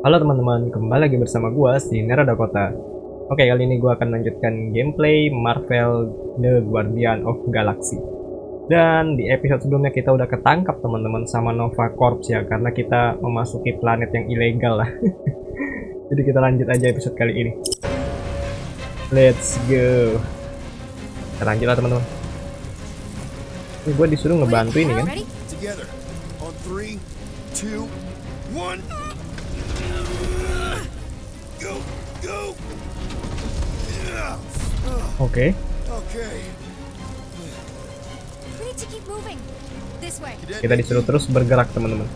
Halo teman-teman, kembali lagi bersama gua si NeroDakota. Oke, kali ini gua akan lanjutkan gameplay Marvel The Guardian of Galaxy. Dan di episode sebelumnya kita udah ketangkap teman-teman sama Nova Corps ya, karena kita memasuki planet yang ilegal lah. Jadi kita lanjut aja episode kali ini. Let's go. Kita lanjut lah teman-teman. Ini gua disuruh ngebantu ini kan. Together on 3, 2, 1. Go, go. Oke. Kita disuruh terus bergerak teman-teman.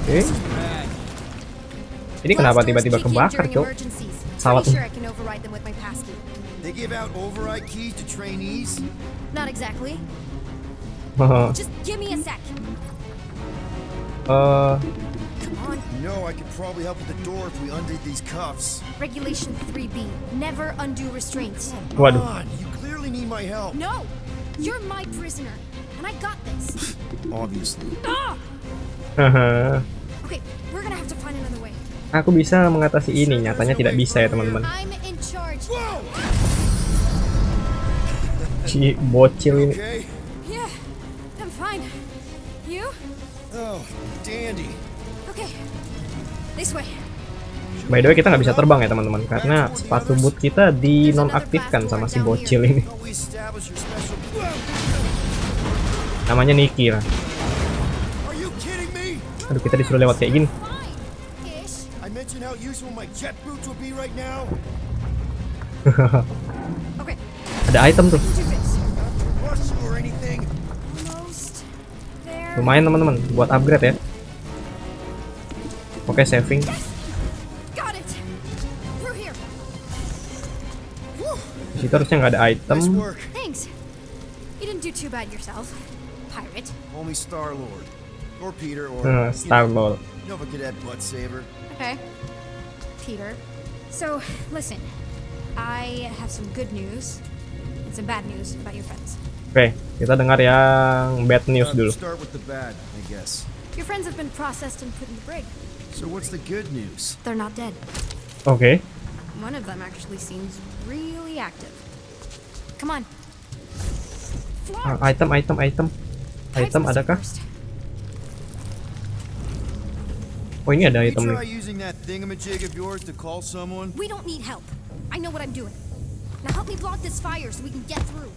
Oke. Ini kenapa tiba-tiba kebakar, Cok? Pesawatnya. They give out override keys to trainees? Not exactly. Just give me a sec. Come on. You know, I could probably help with the door if we undid these cuffs. Regulation 3B. Never undo restraints. Waduh. Come on, you clearly need my help. No! You're my prisoner. And I got this. Obviously. Okay, we're gonna have to find another way. Aku bisa mengatasi ini, nyatanya tidak bisa ya teman-teman. I'm in charge. Whoa! Si bocil ini. Okay. Yeah, I'm fine. You? Oh, dandy. Okay. This way. By the way, kita nggak bisa terbang ya teman-teman, karena sepatu boot kita dinonaktifkan sama si bocil ini. Don't we establish your special... Namanya Niki lah. Are you kidding me? Aduh, kita disuruh lewat kayak gini. Fine. Ish. I mentioned how useful my jet boots will be right now. Okay. Ada item tuh. Do this. Rush or anything. Almost there. Lumayan teman-teman, buat upgrade ya. Oke, saving. Got it. Through here. Di situ harusnya nggak ada item. Nice work. Thanks. You didn't do too bad yourself, pirate. Call me Star-Lord. Or Peter, or... Star-Lord. Nova Cadet Butt Saber. Okay. Peter. So, listen. I have some good news and some bad news about your friends. Oke, kita dengar yang bad news dulu. Start with the bad, I guess. Your friends have been processed and put in the brig. So what's the good news? They're not dead. Oke. One of them actually seems really active. Come on. Floor. Item. Item adakah? Oh, ini ada Can you item try nih. using that thingamajig of yours to call someone? We don't need help. I know what I'm doing. Now help me block this fire so we can get through.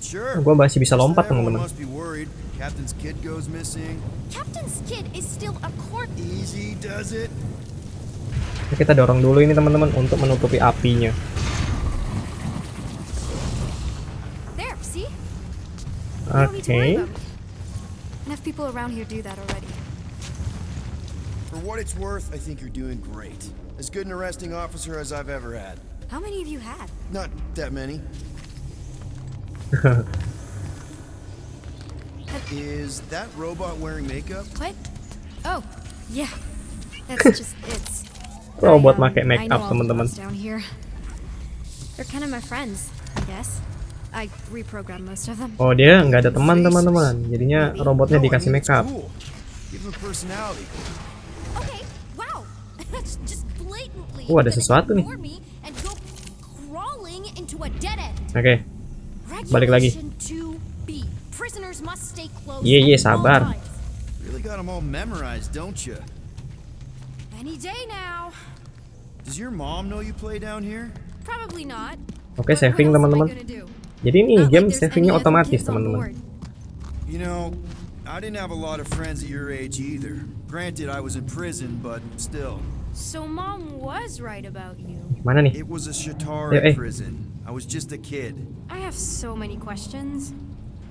Sure. Gua masih bisa lompat Everyone teman-teman. must be worried. Captain's kid goes missing. Captain's kid is still a court. Easy does it. Kita dorong dulu ini teman-teman untuk menutupi apinya. There, see? You don't need to Oke. worry about me. Enough people around here do that already. For what it's worth, I think you're doing great. As good an arresting officer as I've ever had. How many of you had? Not that many. Is that robot wearing makeup? What? Oh, yeah. It's just, it's... Robot I pakai make know up all the teman-teman. bots down here. They're kind of my friends, I guess. I reprogrammed most of them. Oh, dia nggak ada teman teman-teman. Jadinya robotnya No, I dikasih mean, make it's up. cool. Give them personality. Okay, wow. That's just blatantly Ada sesuatu nih. ignore me and go crawling into a dead end. Oke. Balik lagi. Regulation 2B. Prisoners must stay close Iya, at all sabar. times. Really got them all memorized, don't you? Any day now. Does your mom know you play down here? Probably not. Oke, But saving what else am I teman-teman. gonna do? Jadi ini Not like game there's savingnya any other otomatis kids on teman-teman. board. You know, I didn't have a lot of friends at your age either. Granted, I was in prison, but still. So mom was right about you. Mana nih? It was a Shatara Eh. prison. I was just a kid. I have so many questions.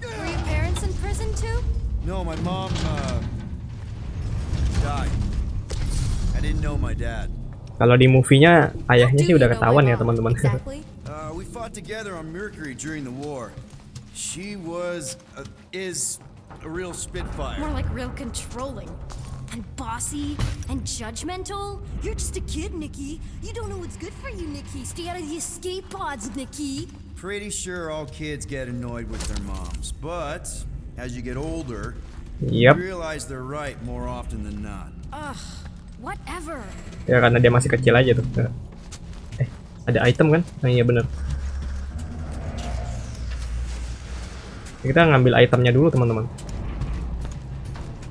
Were your parents in prison too? No, my mom, died. I didn't know my dad. Kalau di movie-nya ayahnya Do sih you udah know ketahuan my ya mom teman-teman. Exactly. We fought together on Mercury during the war. She was, is a real spitfire. More like real controlling. And bossy and judgmental. You're just a kid, Nikki. You don't know what's good for you, Nikki. Stay out of the escape pods, Nikki. pretty sure all kids get annoyed with their moms, but as you get older, you Yap. realize they're right more often than not. Ugh, whatever. Ya karena dia masih kecil aja tuh. Ada item kan? Nah iya bener. Kita ngambil itemnya dulu teman-teman.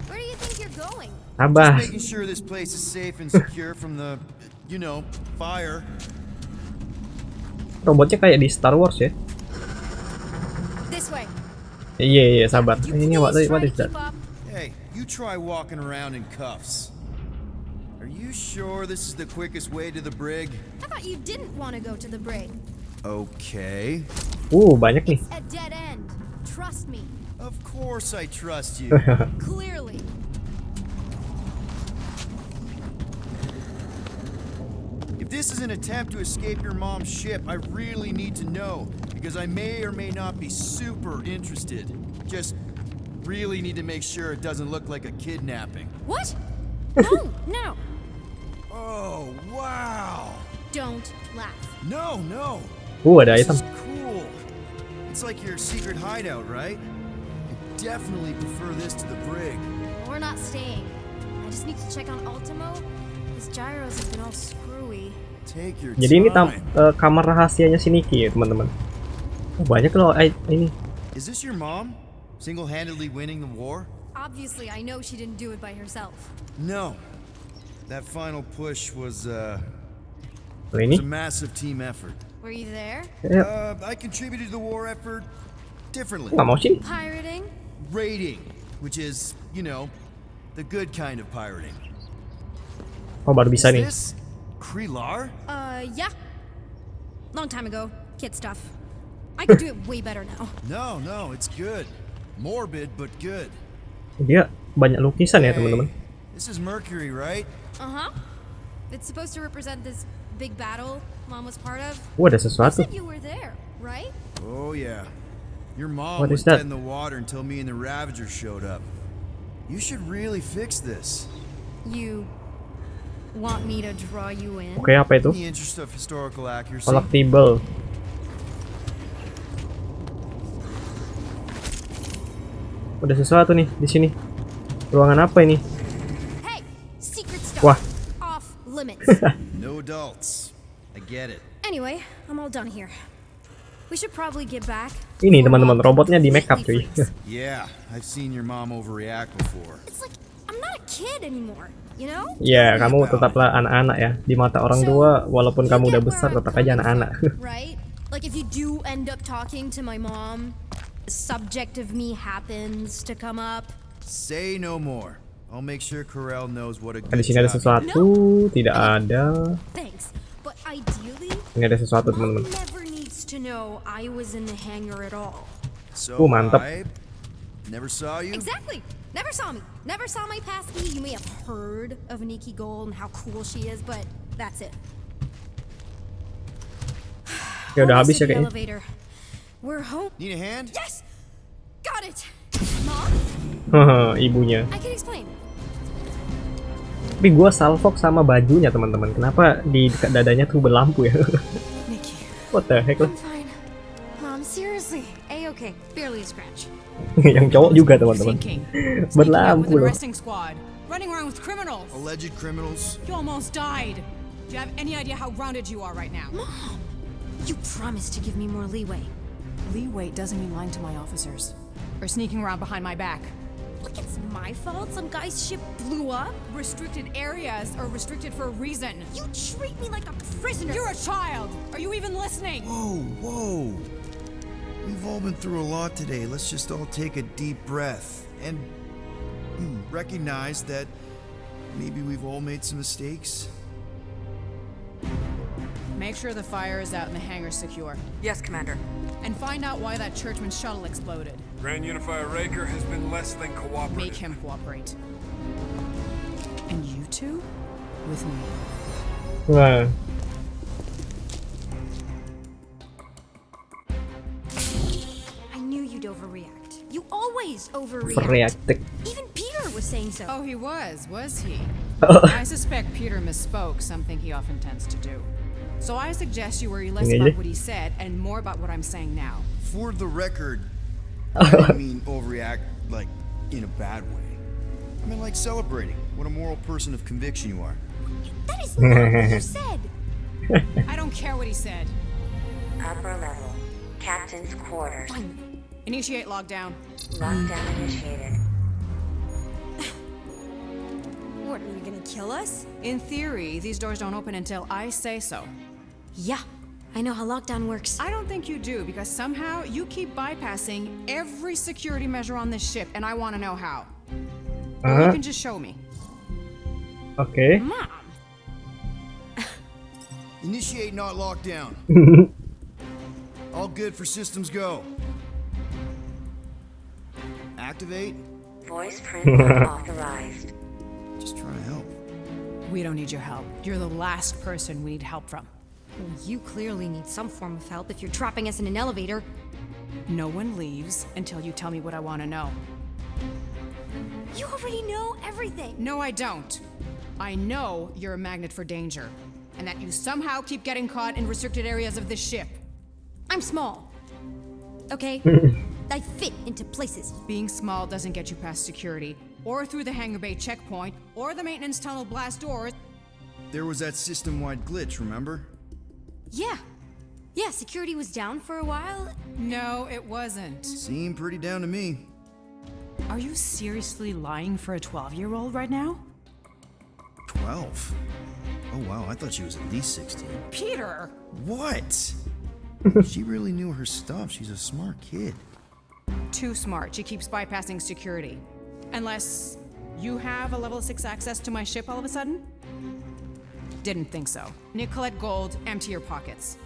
Where do you think you're going? Sabar. Just making sure this place is safe and secure from the, you know, fire. Robotnya kayak di Star Wars ya. This way. Iya sabar. Could you Ini what please try is to that? keep up? Hey, you try walking around in cuffs. Are you sure this is the quickest way to the brig? I thought you didn't want to go to the brig. Okay. Banyak nih. A dead end. Trust me. Of course I trust you. Clearly. If this is an attempt to escape your mom's ship, I really need to know, because I may or may not be super interested. Just really need to make sure it doesn't look like a kidnapping. What? No, no. Oh, wow. Don't laugh. No, no. Ada This item. is cool. It's like your secret hideout, right? I definitely prefer this to the brig. We're not staying. I just need to check on Ultimo. His gyros have been all screwy. Take your Jadi ini time. kamar rahasianya si Nikki ya teman-teman. Banyak loh ini. Is this your mom? Single-handedly winning the war? Obviously, I know she didn't do it by herself. No. That final push was a Ini. massive team effort. Were you there? I contributed to the war effort differently. Nggak mau sih? Pirating? Raiding, which is, you know, the good kind of pirating. Baru bisa nih. Is this Krelar? Yeah. Long time ago. Kid stuff. I could do it way better now. No, it's good. Morbid, but good. Dia banyak lukisan ya teman-teman. This is Mercury, right? Uh-huh. It's supposed to represent this big battle Mom was part of. Ada You sesuatu. said you were there, right? Oh, yeah. Your mom What was is that? dead in the water until me and the Ravagers showed up. You should really fix this. You want me to draw you in? Oke, apa itu? In the interest of historical accuracy. Collectible. Ada sesuatu nih di sini. Ruangan apa ini? Hey, secret stuff. Wah. Off limits. No adults. I get it. Anyway, I'm all done here. We should probably get back. Ini teman-teman, robotnya di makeup cuy. Yeah, I've seen your mom overreact before. It's like I'm not a kid anymore, you know? Ya, kamu tetaplah anak-anak ya. Di mata orang tua, walaupun kamu udah besar, tetap aja anak-anak. Right? Like if you do end up talking to my mom, the subject of me happens to come up. Say no more. I'll make sure Corel knows what a Di good sini ada job. sesuatu, tidak ada. Thanks, but ideally, Ini ada sesuatu Mom teman-teman. never needs to know I was in the hangar at all. So mantap. I never saw you? Exactly. Never saw me. Never saw my past me. You may have heard of Nikki Gold and how cool she is, but that's it. Ya udah habis Almost ya at the kayaknya. elevator. We're home. Need a hand? Yes! Got it! Mom? Ibunya. I can explain. Tapi gua salfok sama bajunya teman-teman. Kenapa di dekat dadanya tuh berlampu ya? Nikki. What the heck lah? I'm fine. Mom, seriously. A-okay. Barely a scratch. Yang cowok juga teman-teman. Thinking. Berlampu loh. Arresting squad. Running around with criminals. Alleged criminals? You almost died. Do you have any idea how grounded you are right now? Mom! You promised to give me more leeway. Leeway doesn't mean lying to my officers. Or sneaking around behind my back. Look, it's my fault some guy's ship blew up. Restricted areas are restricted for a reason. You treat me like a prisoner. You're a child! Are you even listening? Whoa. We've all been through a lot today. Let's just all take a deep breath and recognize that maybe we've all made some mistakes. Make sure the fire is out and the hangar secure. Yes, Commander. And find out why that churchman's shuttle exploded. Grand Unifier Raker has been less than cooperative. Make him cooperate. And you two? With me. Wah. I knew you'd overreact. You always overreact. Reaktif. Even Peter was saying so. Oh, he was he? I suspect Peter misspoke, something he often tends to do. So I suggest you worry less Ini about aja. what he said and more about what I'm saying now. For the record, I didn't mean overreact like in a bad way. I mean like celebrating what a moral person of conviction you are. That is not what you said. I don't care what he said. Upper level. Captain's quarters. Fine. Initiate lockdown. Lockdown initiated. What, are you gonna kill us? In theory, these doors don't open until I say so. Yeah, I know how lockdown works. I don't think you do, because somehow you keep bypassing every security measure on this ship, and I want to know how. Or you can just show me. Oke. Mom! Initiate not lockdown. All good for systems go. Activate. Voice print not authorized. Just trying to help. We don't need your help. You're the last person we need help from. Well, you clearly need some form of help if you're trapping us in an elevator. No one leaves until you tell me what I want to know. You already know everything. No, I don't. I know you're a magnet for danger, and that you somehow keep getting caught in restricted areas of this ship. I'm small. Okay? I fit into places. Being small doesn't get you past security, or through the hangar bay checkpoint, or the maintenance tunnel blast doors. There was that system-wide glitch, remember? Yeah. Yeah, security was down for a while. No, it wasn't. Seemed pretty down to me. Are you seriously lying for a 12-year-old right now? 12? Oh wow, I thought she was at least 16. Peter! What? She really knew her stuff. She's a smart kid. Too smart. She keeps bypassing security. Unless you have a level 6 access to my ship all of a sudden? Didn't think so. Nicolette Gold, empty your pockets.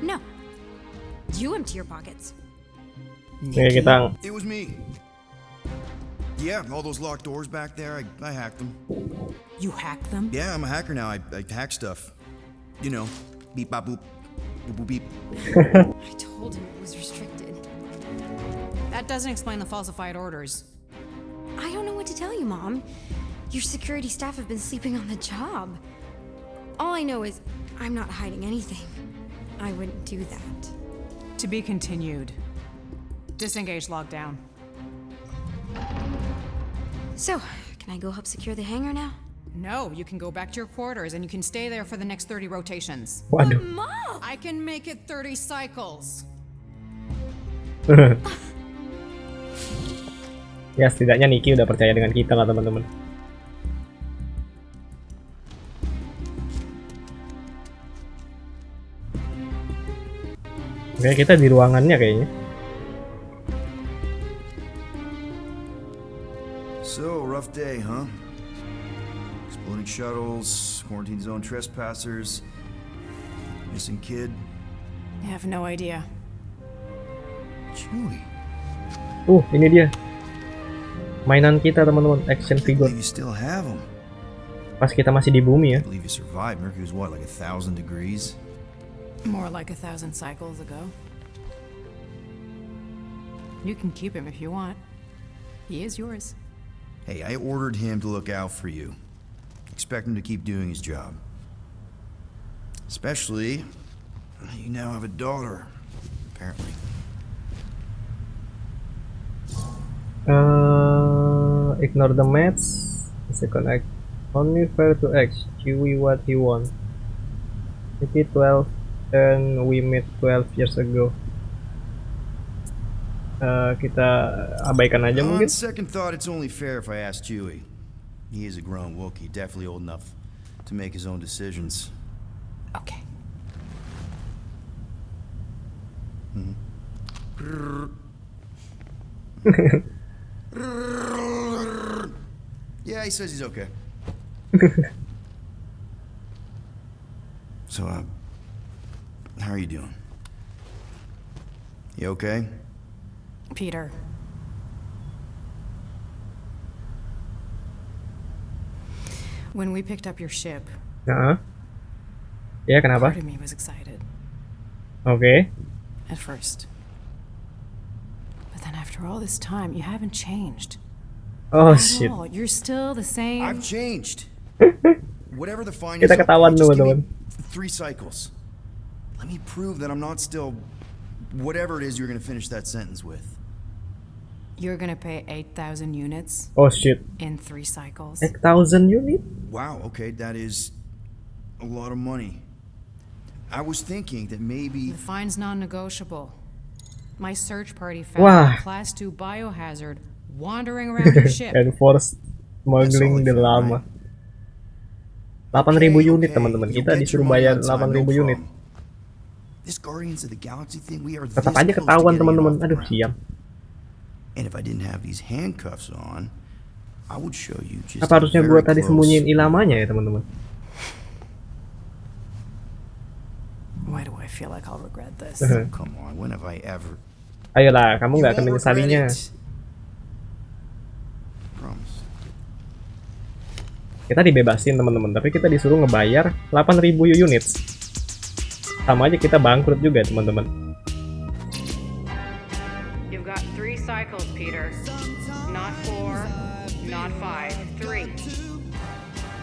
No. You empty your pockets. Oke, kita It was me. Yeah, all those locked doors back there, I hacked them. You hacked them? Yeah, I'm a hacker now. I hack stuff. You know, beep bop boop, boop boop beep. I told him it was restricted. That doesn't explain the falsified orders. I don't know what to tell you, Mom. Your security staff have been sleeping on the job. All I know is I'm not hiding anything. I wouldn't do that. To be continued. Disengage lockdown. So, can I go help secure the hangar now? No, you can go back to your quarters and you can stay there for the next 30 rotations. Waduh. Mom! I can make it 30 cycles. Ya setidaknya Niki udah percaya dengan kita lah teman-teman. Oke, kita di ruangannya kayaknya. So, rough day, huh? Exploding shuttles, quarantine zone trespassers, missing kid. I have no idea. Chewie, Ini dia. Mainan kita teman-teman, action I figure. believe you still have them. Pas kita masih di bumi ya. I believe you survived. Mercury was what, like 1,000 degrees? More like 1,000 cycles ago. You can keep him if you want. He is yours. Hey, I ordered him to look out for you. Expect him to keep doing his job. Especially, you now have a daughter, apparently. Ignore the match. Second act. Only fair to X. Chewie what he want. Maybe 12 and we met 12 years ago. Kita abaikan aja On mungkin. second thought, it's only fair if I ask Chewie. He is a grown Wookiee, definitely old enough to make his own decisions. Okay. Yeah, he says he's okay. So, how are you doing? You okay? Peter. When we picked up your ship, Ya kenapa? part of me was excited Oke. at first. But then after all this time, you haven't changed. Oh At shit. all. You're still the same. I've changed. Whatever the fine Kita is, ketahuan just give me teman-teman. 3 cycles. Let me prove that I'm not still whatever it is you're gonna finish that sentence with. You're gonna pay 8,000 units Oh shit. in 3 cycles. 8,000 unit? Wow, okay, that is a lot of money. I was thinking that maybe The fine's non-negotiable. My search party found Wah. a Class 2 biohazard wandering around your ship. Enforce smuggling the lama. 8.000 unit okay, teman-teman. you'll Kita get disuruh your money bayar on time, 8.000 no unit. problem. This Guardians of the Galaxy thing, we are Tetap this aja close to ketahuan getting it teman-teman. off the Aduh, ground. siap. And if I didn't have these handcuffs on, I would show you just Apa harusnya a gua very tadi close- sembunyiin ilamanya ya teman-teman? Why do I feel like I'll regret this? Come on, when have I ever? Ayolah, kamu You nggak akan won't regret menyesalinya. it. Promise. Kita dibebasin teman-teman, tapi kita disuruh ngebayar 8.000 unit. Sama aja kita bangkrut juga teman-teman. You've got 3 cycles, Peter. Not 4, not 5, 3.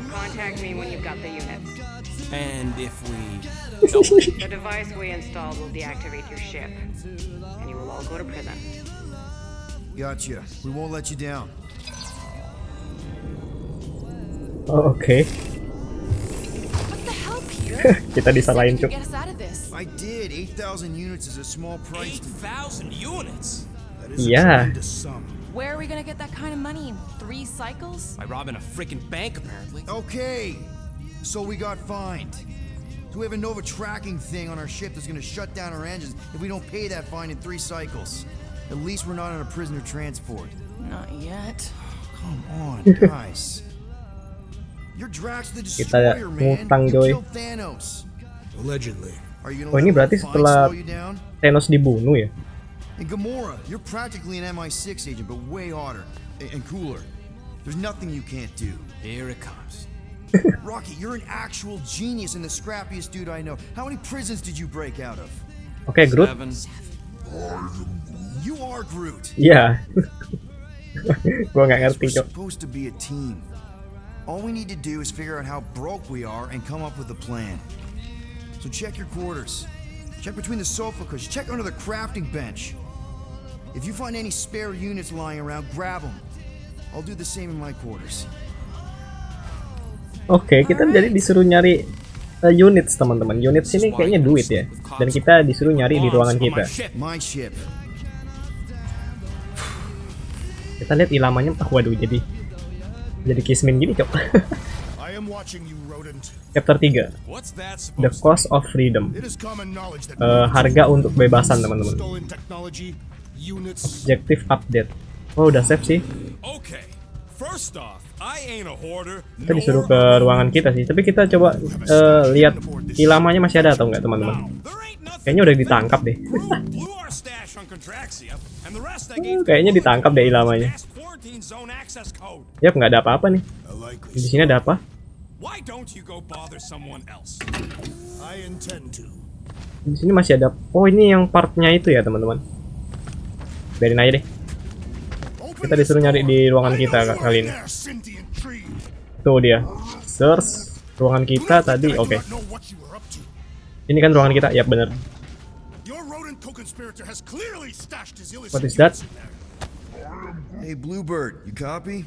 Contact me when you've got the units. And if we The device we installed will deactivate your ship, and you will all go to prison. Gotcha. We won't let you down. Oh, oke. What the hell, Peter? Kita disalahin cuk. Get us out of this. I did. 8,000 units is a small price. 8,000 units? That is a Yeah. tremendous sum. Where are we gonna get that kind of money in 3 cycles? By robbing a freaking bank, apparently. Okay, so we got fined. So we have a Nova tracking thing on our ship that's gonna shut down our engines if we don't pay that fine in 3 cycles. At least we're not on a prisoner transport. Not yet. Come on, guys. You're Drax the Kita Destroyer, man. ngutang, You Joy. killed Thanos. Allegedly. Are you gonna Oh, let ini a berarti little fine setelah slow you down? Thanos dibunuh ya? And Gamora, you're practically an MI6 agent, but way hotter and cooler. There's nothing you can't do. Here it comes. Rocky, you're an actual genius and the scrappiest dude I know. How many prisons did you break out of? Oke, Groot. 7. You are Groot. Iya. Gua nggak ngerti We're cok. supposed to be a team. All we need to do is figure out how broke we are and come up with a plan. So check your quarters. Check between the sofa cushions. Check under the crafting bench. If you find any spare units lying around, grab them. I'll do the same in my quarters. Oke, kita jadi disuruh nyari units teman-teman. Units ini kayaknya duit ya. Dan kita disuruh nyari di ruangan kita. My ship. Kita lihat ilamanya. Waduh, jadi kismin gini cok. I am watching you, rodent. Chapter 3. What's that The supposed Cost of Freedom. It is common knowledge that Harga untuk kebebasan teman-teman. stolen technology, units. Objective update. Oh, udah save sih. Okay. First off, I ain't a hoarder. Kita disuruh ke ruangan kita sih. Tapi kita coba lihat ilamanya masih ada atau enggak teman-teman. There ain't nothing. Kayaknya udah ditangkap deh. Blew our stash on Contraxia, and the rest I gave Kayaknya ditangkap deh ilamanya. fast quarantine zone access code. Yap, nggak ada apa-apa nih. Di sini ada apa? Why don't you go bother someone else? I intend to. Di sini masih ada. Oh, ini yang partnya itu ya teman-teman. Biarin aja deh. Kita disuruh nyari di ruangan kita kali ini. Tuh dia. Search ruangan kita tadi. Oke. Ini kan ruangan kita. Yap, bener. What is that? Hey, Bluebird, you copy?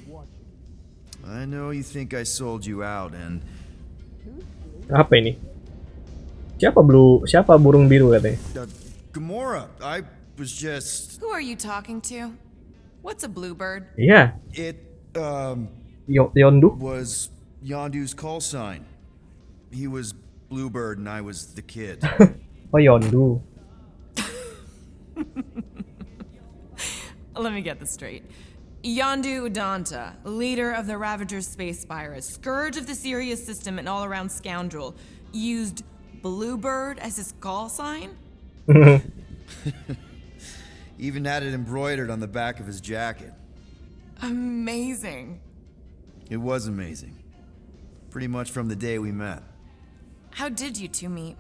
I know you think I sold you out and... Apa ini? Siapa burung biru katanya? Gamora, I was just... Who are you talking to? What's a bluebird? Iya. It, Yondu. was Yondu's call sign. He was Bluebird and I was the kid. Oh, Yondu. Let me get this straight. Yondu Udanta, leader of the Ravager's space virus, scourge of the Sirius system and all-around scoundrel, used Bluebird as his call sign? Even had it embroidered on the back of his jacket. Amazing. It was amazing. Pretty much from the day we met. How did you two meet?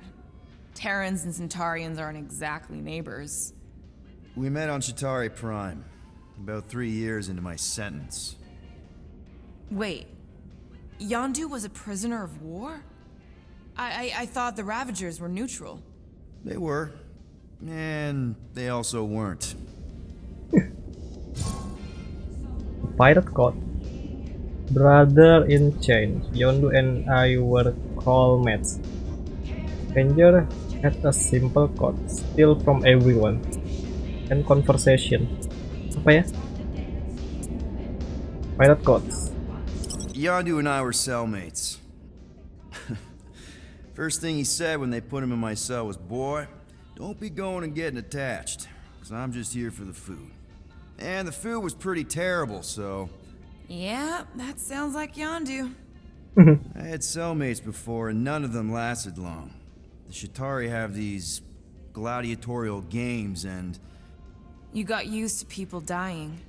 Terrans and Centaurians aren't exactly neighbors. We met on Chitauri Prime, about 3 years into my sentence. Wait, Yondu was a prisoner of war? I thought the Ravagers were neutral. They were. And they also weren't. Pirate Code. Brother in chains. Yondu and I were callmates. Stranger had a simple code. Steal from everyone. And conversation. Apa ya? Pirate Codes. Yondu and I were cellmates. First thing he said when they put him in my cell was, "Boy, don't be going and getting attached, because I'm just here for the food." And the food was pretty terrible, so... Yeah, that sounds like Yondu. I had cellmates before, and none of them lasted long. The Shatari have these gladiatorial games, and... You got used to people dying.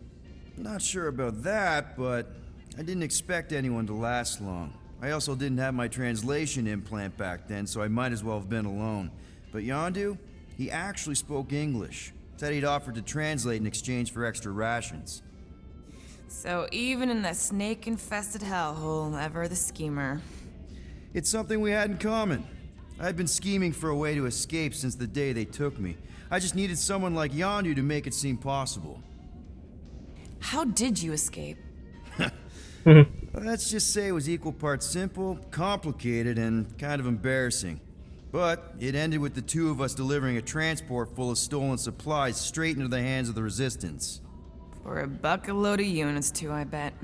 Not sure about that, but I didn't expect anyone to last long. I also didn't have my translation implant back then, so I might as well have been alone. But Yondu, he actually spoke English. Said he'd offered to translate in exchange for extra rations. So even in that snake-infested hellhole, ever the schemer. It's something we had in common. I'd been scheming for a way to escape since the day they took me. I just needed someone like Yondu to make it seem possible. How did you escape? Let's just say it was equal parts simple, complicated, and kind of embarrassing. But it ended with the two of us delivering a transport full of stolen supplies straight into the hands of the Resistance. For a bucket load of units too, I bet.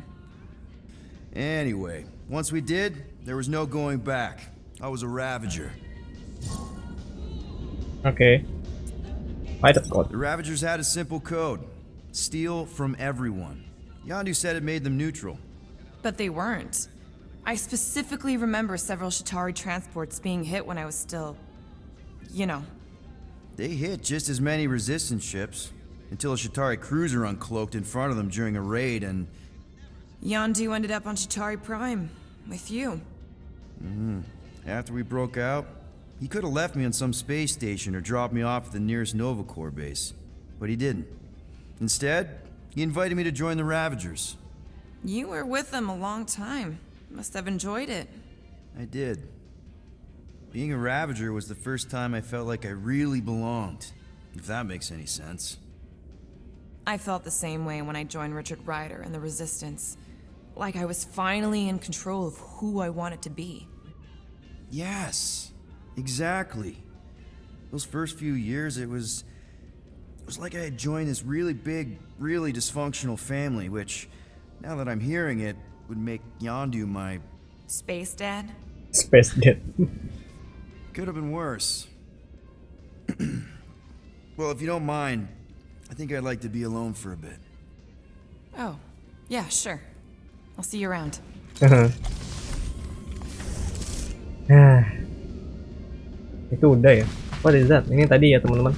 Anyway, once we did, there was no going back. I was a Ravager. Okay. Pirate Code. The Ravagers had a simple code. Steal from everyone. Yondu said it made them neutral. But they weren't. I specifically remember several Shatari transports being hit when I was still... you know. They hit just as many Resistance ships, until a Shatari cruiser uncloaked in front of them during a raid and... Yondu ended up on Shatari Prime, with you. After we broke out, he could have left me on some space station or dropped me off at the nearest Nova Corps base. But he didn't. Instead, he invited me to join the Ravagers. You were with them a long time. Must have enjoyed it. I did. Being a Ravager was the first time I felt like I really belonged, if that makes any sense. I felt the same way when I joined Richard Ryder and the Resistance. Like I was finally in control of who I wanted to be. Yes, exactly. Those first few years, it was like I had joined this really big, really dysfunctional family, which, now that I'm hearing it, would make Yondu my... Space Dad? Space Dad. Could have been worse. Well, if you don't mind, I think I'd like to be alone for a bit. Oh, yeah, sure. I'll see you around. Itu udah ya. What is that? Ini tadi ya teman-teman.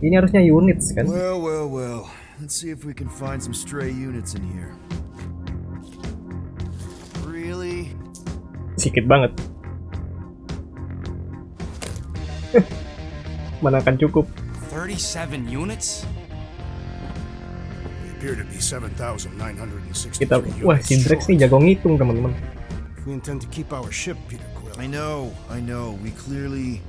Ini harusnya units kan? Well. Let's see if we can find some stray units in here. Really? Sedikit banget. Mana akan cukup? 37 units? We appear to be 7,963 Kita, units wah si Drex nih jago ngitung teman-teman. If we intend to keep our ship, Peter Quill, I know. We clearly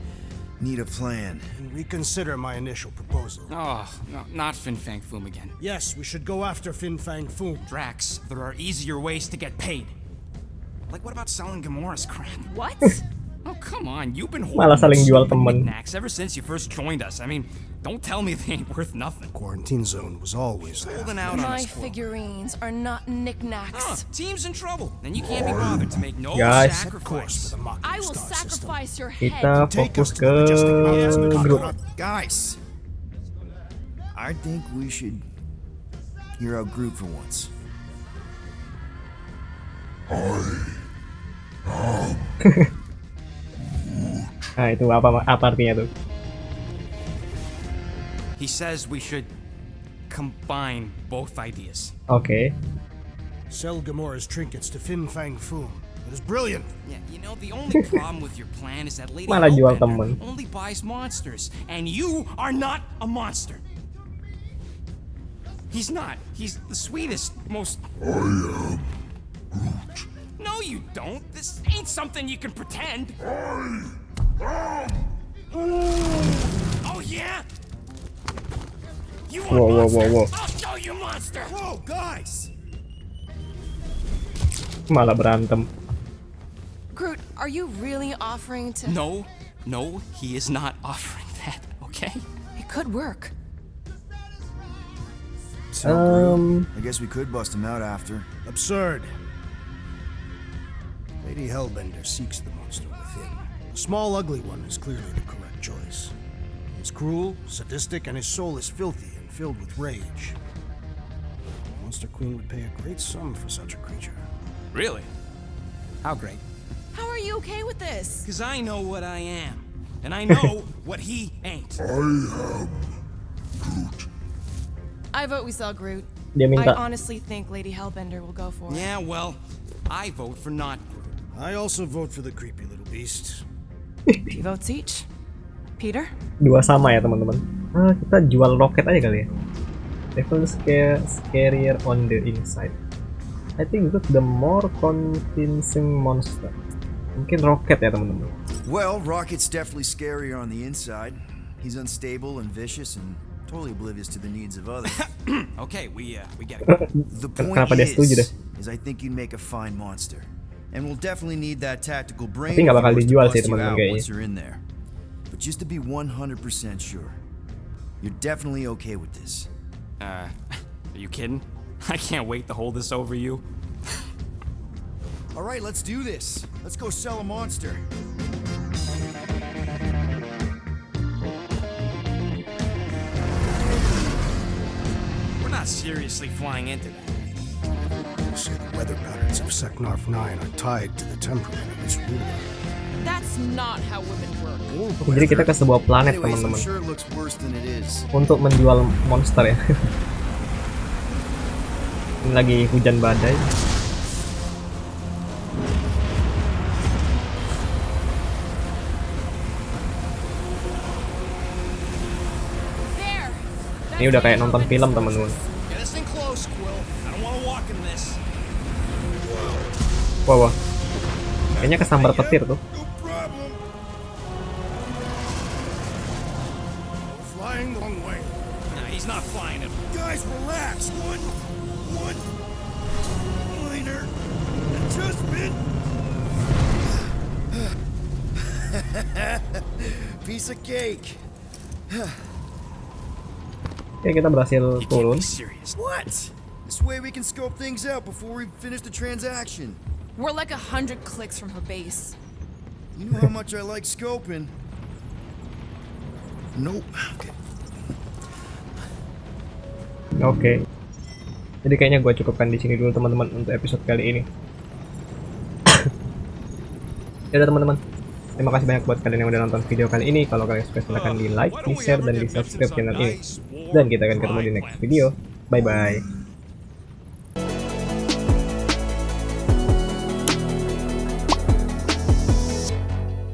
need a plan. and reconsider my initial proposal. Oh, no, not Fin Fang Foom again. Yes, we should go after Fin Fang Foom. Drax, there are easier ways to get paid. Like, what about selling Gamora's crap? What? Oh, come on, you've been Malah saling jual stupid temen. knickknacks ever since you first joined us. I mean, don't tell me they ain't worth nothing. Quarantine zone was always there. Holding out on My us. figurines are not knickknacks. Team's in trouble. Then you can't be bothered to make no Guys. Of course, sacrifice. for the Mocking I will Star system. sacrifice your Kita head. Take fokus us to ke the majestic mountains of the grup. Colorado. Guys, I think we should hear out Groot for once. Nah itu apa artinya tuh? He says we should combine both ideas. Oke. Sell Gamora's trinkets to Fin Fang Foom. It is brilliant. Yeah, you know, the only problem with your plan is that Lady Malah jual Hellbender temen. only buys monsters, and you are not a monster. He's not. He's the sweetest, most... I am Groot. No, No, you don't. This ain't something you can pretend. Oh, yeah? You want Whoa, whoa, whoa, monster? whoa. I'll show you, monster. Whoa, guys! Malah berantem. Groot, are you really offering to... No, he is not offering that, okay? It could work. So, Groot, I guess we could bust him out after. Absurd. Lady Hellbender seeks the monster within. The small, ugly one is clearly the correct choice. He's cruel, sadistic, and his soul is filthy and filled with rage. The Monster Queen would pay a great sum for such a creature. Really? How great? How are you okay with this? Because I know what I am. And I know what he ain't. I vote we sell Groot. Dia I minta. honestly think Lady Hellbender will go for it. Yeah, well, I vote for not Groot. I also vote for the creepy little beast. 2 votes each. Peter? Dua sama ya teman-teman. Kita jual roket aja kali ya. Devil scarier on the inside. I think Groot the more convincing monster. Mungkin roket ya teman-teman. Well, Rocket's definitely scarier on the inside. He's unstable and vicious and totally oblivious to the needs of others. Okay, we get it. The point Kenapa dia setuju deh? is I think you'd make a fine monster. And we'll definitely need that tactical brain Tapi nggak bakal of yours to dijual bust sih, you teman-teman, out kayaknya. once you're in there. But just to be 100% sure, you're definitely okay with this. Are you kidding? I can't wait to hold this over you. All right, let's do this. Let's go sell a monster. We're not seriously flying into that. Say the weather patterns of Seknarf 9 are tied to the temperament of its ruler. That's not how women work. Jadi kita ke sebuah planet Anyways, I'm teman-teman sure it looks worse than it is. untuk menjual monster ya. Ini lagi hujan badai. There! Ini udah kayak nonton film teman-teman. Get us in close, Quill. I don't want to walk in this. Wah. Kayaknya kesambar petir tuh. No problem. Flying the wrong way. Nah, he's not flying it. Guys, relax. One minor adjustment. Piece of cake. Oke, kita berhasil You can't turun. be serious. What? This way we can scope things out before we finish the transaction. We're like 100 clicks from her base. You know how much I like scoping. Nope. Okay. Oke. Jadi kayaknya gue cukupkan di sini dulu teman-teman untuk episode kali ini. Ya udah teman-teman. Terima kasih banyak buat kalian yang udah nonton video kali ini. Kalau kalian suka silahkan di like, di share, dan di subscribe channel ini. Dan kita akan ketemu di next video. Bye bye.